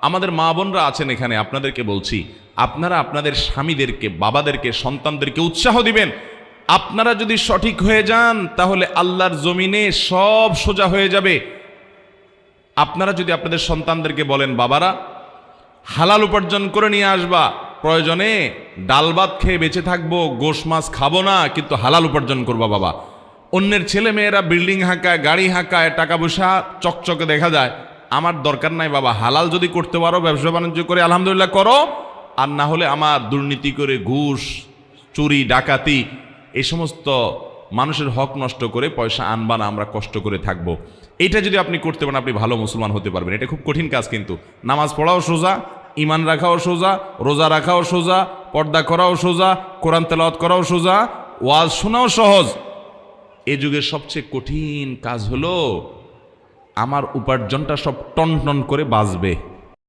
আমাদের মা বোনরা আছেন এখানে, আপনাদেরকে বলছি, আপনারা আপনাদের স্বামীদেরকে, বাবাদেরকে, সন্তানদেরকে উৎসাহ দিবেন। আপনারা যদি সঠিক হয়ে যান তাহলে আল্লাহর জমিনে সব সোজা হয়ে যাবে। আপনারা যদি আপনাদের সন্তানদেরকে বলেন, বাবারা হালাল উপার্জন করে নিয়ে আসবা, প্রয়োজনে ডাল ভাত খেয়ে বেঁচে থাকবো, গোশ মাছ খাবো না, কিন্তু হালাল উপার্জন করবা বাবা। অন্যের ছেলে মেয়েরা বিল্ডিং হাঁকায়, গাড়ি হাঁকায়, টাকা পয়সা চকচকে দেখা যায়, আমার দরকার নাই বাবা, হালাল যদি করতে পারো, ব্যবসা বাণিজ্য করে আলহামদুলিল্লাহ করো, আর না হলে আমার দুর্নীতি করে ঘুষ, চুরি, ডাকাতি, এই সমস্ত মানুষের হক নষ্ট করে পয়সা আনবা না, আমরা কষ্ট করে থাকবো। এইটা যদি আপনি করতে পারেন, আপনি ভালো মুসলমান হতে পারবেন। এটা খুব কঠিন কাজ, কিন্তু নামাজ পড়াও সোজা, ইমান রাখাও সোজা, রোজা রাখাও সোজা, পর্দা করাও সোজা, কোরআন তেলাওয়াত করাও সোজা, ওয়াজ শোনাও সহজ। এ যুগের সবচেয়ে কঠিন কাজ হলো আমার উপার্জনটা সব টন টন করে বাঁচবে।